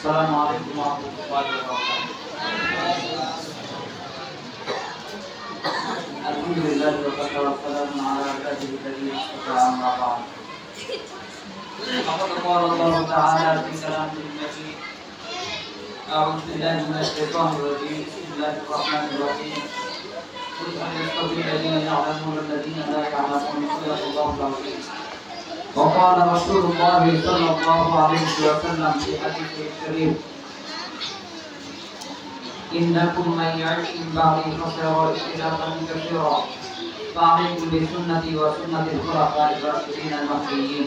আসসালামু আলাইকুম ওয়া রাহমাতুল্লাহি ওয়া বারাকাতুহু। আলহামদুলিল্লাহি ওয়া কাফা ওয়া সালামুন আলা ইবাদিহি আল্লাযীনা আম্মা বা'দ। فقد قال الله تعالى في كلامه المجيد أعوذ بالله من الشيطان الرجيم بسم الله الرحمن الرحيم قل هل يستوي الذين يعلمون والذين لا يعلمون صدق الله العظيم. وقال رسول الله صلى الله عليه وسلم في حديثه الشريف إنكم من يعش من بعدي فسيرى اختلافا كثيرا فعليكم بسنتي وسنة الخلفاء الراشدين المهديين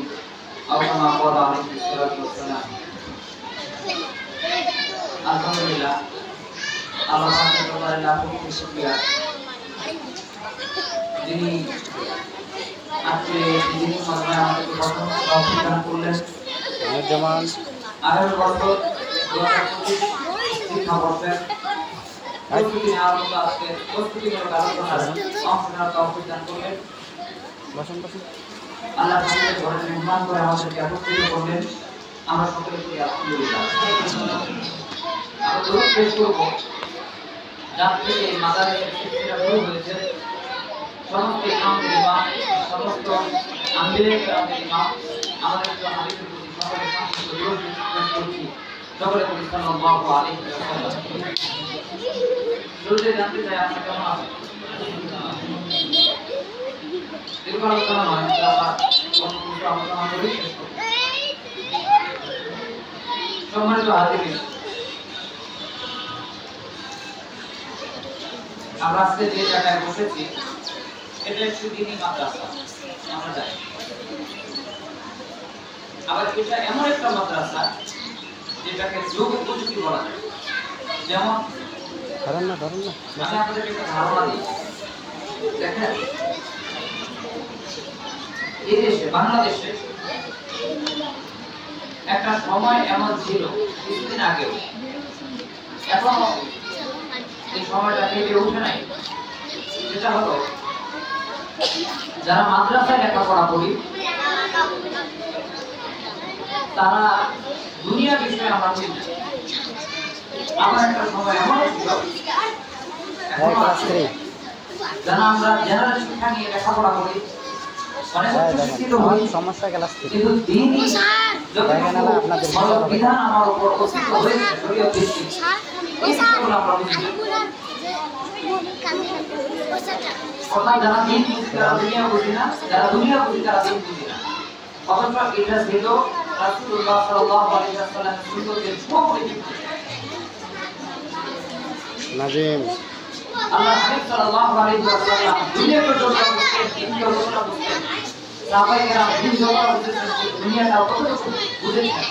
أو كما قال عليه الصلاة والسلام. আলহামদুলিল্লাহ, আল্লাহ পাকের দরবারে লাখো কোটি শুকরিয়া যিনি আজকে দিনের মাধ্যমে আমাদেরকে প্রথম তৌফিক দান করলেন। যেমন আগামী বছর 2025 শিক্ষাবর্ষের প্রস্তুতি নেওয়ার মতো আজকে প্রস্তুতিমূলক আলোচনার অংশ নেওয়ার তৌফিক দান করলেন। আল্লাহ তাআলা ঘরে মেহমান করে আমাদেরকে একত্রিত করলেন। আমরা সকলে করি আলহামদুলিল্লাহ। আমরা দোয়া পেশ করব যার থেকে মাদারে শিক্ষা শুরু হয়েছে সমস্ত ইমামদের ইমাম, সমস্ত আমিরের ইমাম, আমাদের হাদিসের প্রতি সকলে সংক্ষিপ্ত দরুদ পেশ করছি। সকলে বলি সাল্লাল্লাহু আলাইহি ওয়াসাল্লাম। শুরুতে জানতে চাই আপনারা কেমন আছেন? দীর্ঘ আলোচনা নয়, আমরা অন্য কিছু আলোচনা করি। সম্মানিত হাজিরিন, আমরা আজকে যে জায়গায় বসেছি এটা একটি দ্বীনি মাদ্রাসা, আমরা জানি। আবার এটা এমন একটা মাদ্রাসা যেটাকে যুগ উপযোগী বলা যায়। যেমন আমি আপনাদেরকে একটা ধারণা দিই। দেখেন, এই দেশে বাংলাদেশে একটা সময় এমন ছিল কিছুদিন আগেও, এখনো এই সময়টা কেটে উঠে নাই। যেটা হলো, যারা মাদ্রাসায় লেখাপড়া করি তারা দুনিয়া বিষয়ে আমরা চিনি। আমার একটা সময় এমন ছিল যারা আমরা জেনারেল শিক্ষা নিয়ে লেখাপড়া করি, অনেক শিক্ষিত হই, কিন্তু দিনই বিধান আমার উপর অস্তিত্ব হয়েছে শরীয়ত ভিত্তিক, এই শিক্ষাগুলো আমরা বুঝি। অর্থাৎ যারা দিন বুঝি তারা দুনিয়া বুঝি না, যারা দুনিয়া বুঝি তারা দিন বুঝি না। অথচ এটা ছিল রাসূলুল্লাহ সাল্লাল্লাহু আলাইহি ওয়াসাল্লামের সুন্নতের সুপরিচিতি। নাজিম আল্লাহ হাবিব সাল্লাল্লাহু আলাইহি ওয়াসাল্লাম দুনিয়াকে জন্য বুঝতেন, দিনকে জন্য বুঝতেন। সাহাবায়ে কেরাম দিন জন্য বুঝতেন, দুনিয়াটা কতটুকু বুঝেছেন।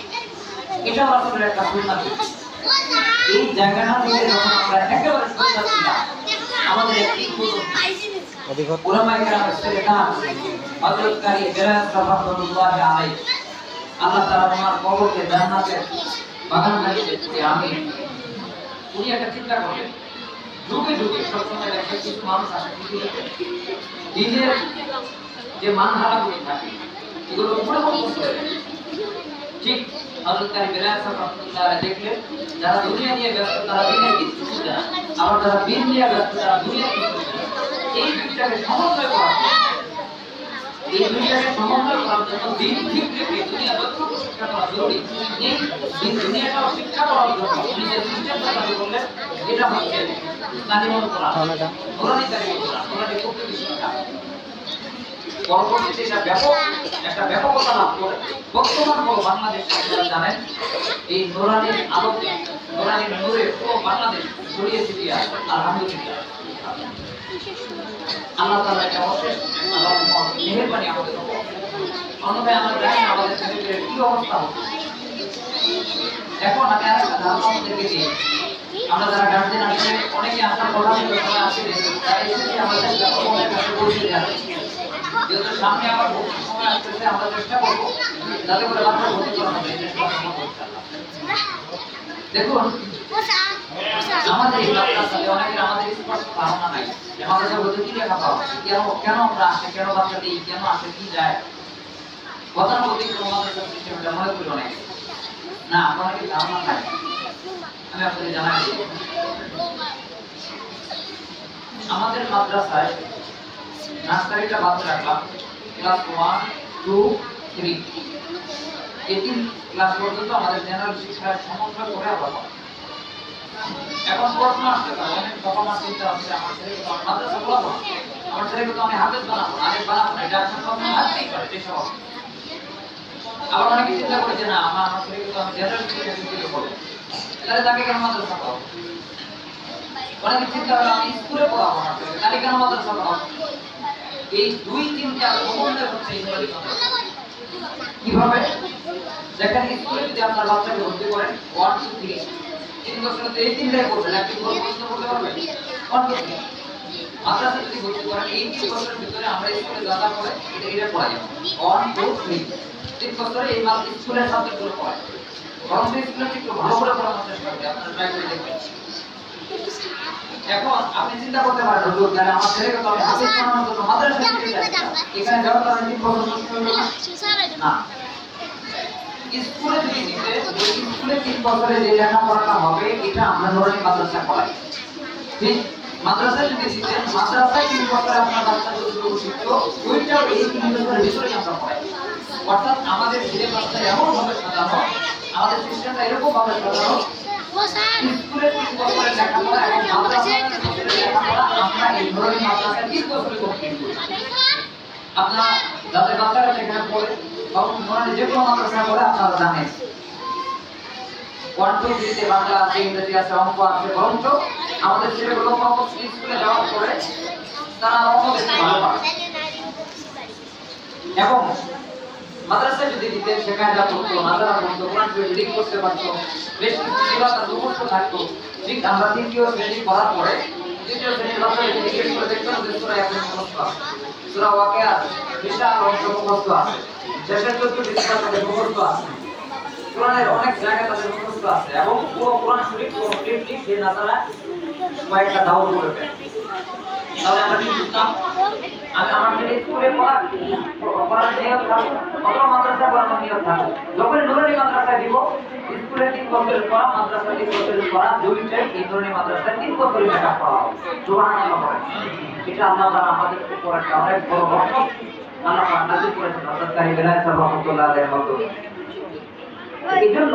এটা রাসূলের একটা সুন্নাত। এই জায়গাটা থেকে যখন আমরা একেবারে সরে যাচ্ছি না, আমাদের একটি উলামায়ে কেরামের ইস্তেগফার হযরত কারি বেলায়েত রাহমাতুল্লাহ আলাইহি, আল্লাহ তাআলা ওনার কবরকে জান্নাতের বাগান বানিয়ে দিয়েছে। আমিন। উনি একটা চিন্তা করলেন, যুগে যুগে সবসময় দেখে কিছু মানুষ আসে পৃথিবীতে নিজের যে মানহারাগুলো থাকে এগুলো উপলব্ধ করতে হবে। ঠিক হযরত কারি বেলায়েত রাহমাতুল্লাহ আলাইহি দেখলেন যারা দুনিয়া নিয়ে ব্যস্ত তারা দিনের কিছু বুঝে না, আবার যারা দিন নিয়ে ব্যস্ত তারা দুনিয়ার কিছু বুঝে না। এই দুইটাকে সমন্বয় করা, এই দুইটাকে সমন্বয় করার জন্য দিন ঠিক রেখে দুনিয়া যতটুকু শিক্ষা করা জরুরি, এই দিন দুনিয়াটাও শিক্ষা করার জন্য নিজের সিস্টেমটা চালু করলে এটা হচ্ছে তালিমুল কোরআন, কোরআনি তালিমুল কোরআন, কোরআনি প্রকৃতি শিক্ষা। পরবর্তীতে একটা ব্যাপকতা লাভ করে বর্তমান বাংলাদেশে আপনারা জানেন এই নুরানির আলোকে, নুরানির নূরে পুরো বাংলাদেশ ছড়িয়ে ছিটিয়ে আছে। আলহামদুলিল্লাহ, আল্লাহ তাআলা এটা অশেষ মেহেরবানি আমাদের উপর। অন্যথায় আমরা জানি আমাদের ছেলেদের কি অবস্থা হচ্ছে। এখন আমি আরেকটা ধারণা আমাদেরকে দিই, আমরা যারা গার্জেন আসলে অনেকে আসার কথা ছিল, তারা আসলে তারা এসেছে আমাদের অনেক কাছে পৌঁছে যাবে। যেহেতু সামনে আবার ভর্তির সময় আসতেছে, আমরা চেষ্টা করবো যাতে করে বাচ্চা ভর্তি করানো যায়। দেখুন, আমাদের এই মাদ্রাসাতে অনেকের আমাদের স্পষ্ট ধারণা নাই যে মাদ্রাসা বলতে কি লেখা পাওয়া, কেন আমরা আসে, কেন বাচ্চা দিই, কেন আসে, কি যায়। গতানুগতিক কোনো মাদ্রাসার সিস্টেম এটা মনে করি অনেকে। না আপনারা কি ধারণা নাই? আমি আপনাদের জানাই দিই, আমাদের মাদ্রাসায় নার্সারিটা বাদ রাখলাম, ক্লাস 1, 2, 3 এই 3 ক্লাস পর্যন্ত আমাদের জেনারেল শিক্ষার সমন্বয় করে আবার এখন প্রশ্ন আসতে পারে, অনেক বাবা মা চিন্তা হচ্ছে আমার ছেলেকে তো মাদ্রাসা পড়াবো, আমার ছেলেকে তো আমি হাফেজ বানাবো, আলেম বানাবো না, এটা এখন প্রশ্ন আসতেই পারে। এই সব আবার অনেকে চিন্তা করে যে না আমার ছেলেকে তো আমি জেনারেল শিক্ষা শিক্ষিত করবো, তাহলে তাকে কেন মাদ্রাসা পড়াবো? অনেকে চিন্তা করে আমি স্কুলে পড়াবো না, তাহলে কেন মাদ্রাসা পড়াবো? এই দুই তিনটা সমন্বয় হচ্ছে ইসলামিক মাদ্রাসা। কিভাবে? দেখেন স্কুলে যদি আপনার বাচ্চাকে ভর্তি করেন 1 2 3 3 বছরে তো এই তিনটাই পড়বেন, একটু প্রশ্ন করতে পারবেন 1 2 3। মাদ্রাসা যদি ভর্তি করেন এই 3 বছরের ভিতরে আমরা স্কুলে যা যা পড়ে এটা পড়াই 1 2 3 3 বছরে এই স্কুলের সাবজেক্টগুলো পড়াই। বরং স্কুলে একটু ভালো করে পড়ানোর চেষ্টা করি, আপনারা ট্রাই করে দেখবেন। এখন আপনি চিন্তা করতে পারেন হুজুর তাহলে আমার ছেলেকে তো আমি হাফেজ বানানোর জন্য মাদ্রাসায় দিতে চাই, এখানে যাওয়ার কারণে 3 বছর নষ্ট হলো না? স্কুলে যদি দিতে স্কুলে 3 বছরে যে লেখাপড়াটা হবে এটা আমরা নুরানি মাদ্রাসা করাই, ঠিক? মাদ্রাসায় যদি দিতে মাদ্রাসায় 3 বছরে আপনার বাচ্চা যতটুকু শিখতো ওইটাও এই 3 বছরের ভিতরে আমরা করাই। অর্থাৎ আমাদের সিলেবাসটা এমন ভাবে সাজানো, আমাদের সিস্টেমটা এরকম ভাবে সাজানো, স্কুলে 3 বছরের লেখাপড়া এবং মাদ্রাসায় 3 বছরের লেখাপড়া আমরা এই নুরানি মাদ্রাসায় 3 বছরে কমপ্লিট করি। আপনারা যাদের বাচ্চারা সেখানে পড়ে তখন নুরানি যে কোনো মাদ্রাসায় পড়ে আপনারা জানেন 1 2 3 তে বাংলা আছে, ইংরেজি আছে, অঙ্ক আছে, বরঞ্চ আমাদের ছেলেগুলো স্কুলে যাওয়ার পরে তারা অঙ্ক দেখতে ভালো পারে। এবং মাদ্রাসায় যদি দিতেন সেখানে যা পড়তো নাজারা পড়তো, কোরআন শরীফ রিডিং করতে পারতো, বেশ কিছু সূরা তার মুখস্থ থাকতো। ঠিক আমরা 3য় শ্রেণী পড়ার পরে 2য় শ্রেণীর বাচ্চারা যদি জিজ্ঞেস করে দেখবেন যে সূরা ইয়াসিন মুখস্থ আছে, সূরা ওয়াকিয়া বিশাল অংশ মুখস্থ আছে, শেষের 14টি সূরা তাদের মুখস্থ আছে, কোরআনের অনেক জায়গা তাদের মুখস্থ আছে এবং পুরো কোরআন শরীফ কমপ্লিটলি সে নাজারা কয়েকটা ডাউন করে ফেলে। তাহলে আমরা কি বুঝলাম? আমি আমার ছেলে স্কুলে পড়ার নিয়ত থাকবো অথবা মাদ্রাসায় পড়ানোর নিয়ত থাকবো, যখন নুরানি মাদ্রাসায় দিব স্কুলে 3 বছরের পড়া মাদ্রাসায় 3 বছরের পড়া দুইটাই এই নুরানি মাদ্রাসায় 3 বছরের টাকা পড়া হবে। সুবহানাল্লাহ বলেন। এটা আল্লাহ তাআলা আমাদের উপর একটা অনেক বড় রহমত আল্লাহ পাক নাযিল করেছেন হযরত কারী বেলায়েত রাহমাতুল্লাহ আলাইহির মতো। এই জন্য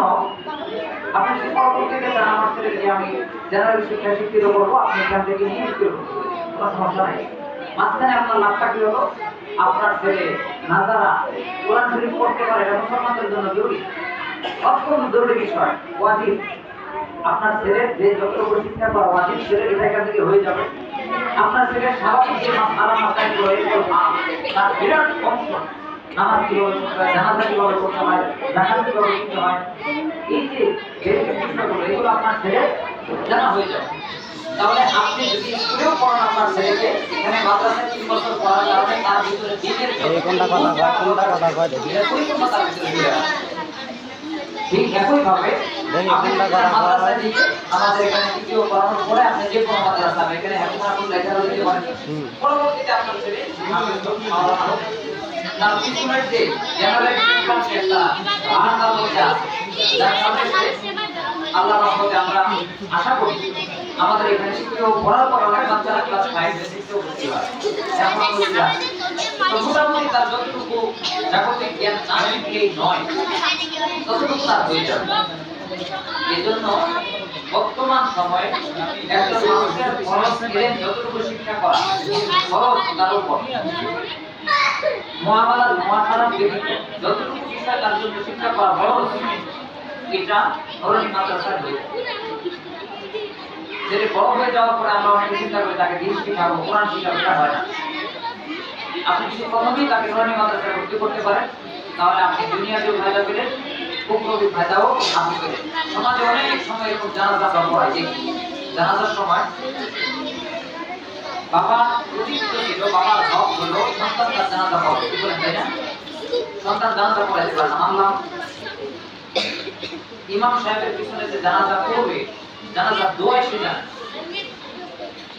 আপনি যে পরবর্তীতে চান আমার ছেলেকে আমি জেনারেল শিক্ষা শিক্ষিত করবো, আপনি এখান থেকে নিয়ে স্কুলে ভর্তি করবেন, কোনো সমস্যা নাই। মাঝখানে আপনার লাভটা কি হলো? আপনার ছেলে নাজারা কোরআন শরীফ পড়তে পারে, এটা মুসলমানদের জন্য জরুরি, অত্যন্ত জরুরি বিষয়, ওয়াজিব। আপনার ছেলের যে যতটুকু শিক্ষা করা ওয়াজিব ছেলের এটা এখান থেকে হয়ে যাবে। আপনার ছেলের স্বাভাবিক যে মাসালা মাসাইলগুলো এগুলো তার বিরাট অংশ, নামাজ কিভাবে পড়তে হয়, জানাজা কিভাবে পড়তে হয়, যাকাত কিভাবে দিতে হয়, এই যে বেসিক বিষয়গুলো এগুলো আপনার ছেলে জানা হয়ে যাবে। তাহলে আপনি যদি স্কুলেও পড়ান আপনার ছেলেকে, এখানে মাদ্রাসায় 3 বছর পড়ার কারণে তার ভিতরে দিনের ঠিক একইভাবে আপনি মাদ্রাসায় দিয়ে আমাদের এখানে তৃতীয় পড়ানোর পরে আপনি যে কোনো মাদ্রাসা এখানে হেফাজতুল লেখারও দিতে পারেন, পরবর্তীতে আপনার ছেলে তার পিছনের যে জেনারেল একটা আহার মধ্যে আছে, যার কারণে আল্লাহর রহমতে আমরা আশা করি আমাদের এখানে শিক্ষিত পড়ার পর অনেক বাচ্চারা ক্লাস 5 6 এ ভর্তি হয়। তো মোটামুটি তার যতটুকু জাগতিক জ্ঞান না শিখলেই নয় ততটুকু তার হয়ে যাবে। এই জন্য বর্তমান সময়ে একজন মানুষের খরচ এলেন যতটুকু শিক্ষা করা খরচ তার উপর মুআমালাত ব্যতীত যতটুকু শিক্ষা তার জন্য শিক্ষা করা খরচ, এটা নুরানি মাদ্রাসার হয়ে যেটা বড় হয়ে যাওয়ার পরে আমরা অনেক চিন্তা করি তাকে দিন শিখাবো, কোরআন শিখাবো, এটা হয় না। আপনি যদি প্রথমেই তাকে নুরানি মাদ্রাসায় ভর্তি করতে পারেন তাহলে আপনি দুনিয়াতেও ফায়দা পেলেন, উখরাবি ফায়দাও আপনি পেলেন। সমাজে অনেক সময় এরকম জানাজা পড়ায়, দেখি জানাজার সময় বাবা প্রতিষ্ঠিত ছিল, বাবার হক হলো সন্তান তার জানাজা পড়বে, কি বলেন তাই না? সন্তান জানাজা পড়াইতে পারে না, মানলাম। ইমাম সাহেবের পিছনে যে জানাজা পড়বে, জানাজা দোয়া এসে যায়,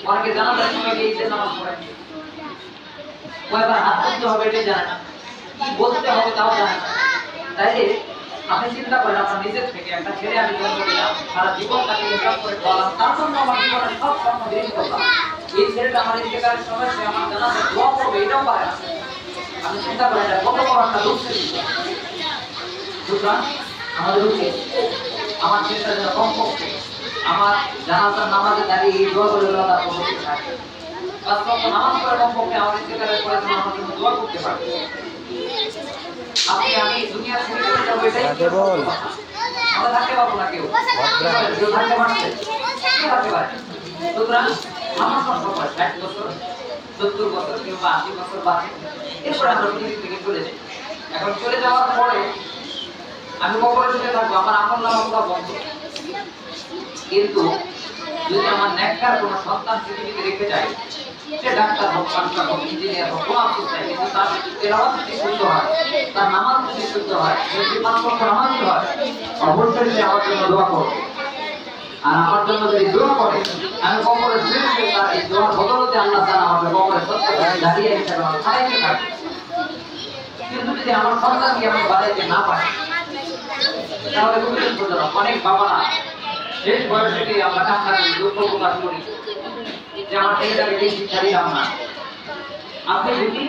অনেকে জানাজার সময় গিয়ে ঈদের নামাজ পড়ে, কয়বার হাত তুলতে হবে এটা জানে না, কি বলতে হবে তাও জানে না। তাইলে আপনি চিন্তা করেন আপনার নিজের থেকে একটা ছেলে আমি জন্ম দিলাম, সারা জীবন তাকে ইনকাম করে খাওয়ালাম, তার জন্য আমার জীবনের সব স্বপ্ন বিলীন করলাম। এই ছেলেটা আমার ইন্তেকালের সময় সে আমার জানাতে দোয়া করবে, এটাও পারে না। আপনি চিন্তা করেন এটা কত বড় একটা দুঃখের বিষয়। সুতরাং আমাদের উচিত আমার ছেলেটা যেন কমপক্ষে আমার জানাজার নামাজে দাঁড়িয়ে এই দোয়া করে তার প্রতি থাকে, পাঁচ ওয়াক্ত নামাজ পড়ে কমপক্ষে আমার ইন্তেকালের পরে যেন আমার জন্য দোয়া করতে পারে। আপনি আমি দুনিয়া ছেড়ে চলে যাবো, এটাই আমরা থাকতে পারবো না, কেউ কেউ থাকতে পারছে, কেউ থাকতে পারে। সুতরাং আমার সময় 60 বছর 70 বছর কিংবা 80 বছর বাদে এরপরে আমরা পৃথিবী থেকে চলে যাই। এখন চলে যাওয়ার পরে আমি কবরে শুয়ে থাকবো, আমার আপন নামগুলো বন্ধ। কিন্তু যদি আমার নেককার কোনো সন্তান পৃথিবীতে রেখে যায়, সে ডাক্তার হোক, মাস্টার হোক, ইঞ্জিনিয়ার হোক, কোনো আফসোস নাই, কিন্তু তার তেলাওয়াত যদি শুদ্ধ হয়, তার নামাজ যদি শুদ্ধ হয়, যদি 5 ওয়াক্ত নামাজই হয়, অবশ্যই সে আমার জন্য দোয়া করবে। আর আমার জন্য যদি দোয়া করে, আমি কবরে শুয়ে শুয়ে তার এই দোয়ার বদলতে আল্লাহ তাআলা আমাকে কবরে সত্য দাঁড়িয়ে হিসেবে আমার খাইতে থাকবে। কিন্তু যদি আমার সন্তানকে আমি বাড়াইতে না পারি, তাহলে খুবই দুঃখজনক। অনেক বাবারা শেষ বয়সে গিয়ে আমরা কান্না করি, দুঃখ প্রকাশ করি যে আমার ছেলেটাকে শিক্ষা দিলাম না। আপনি যদি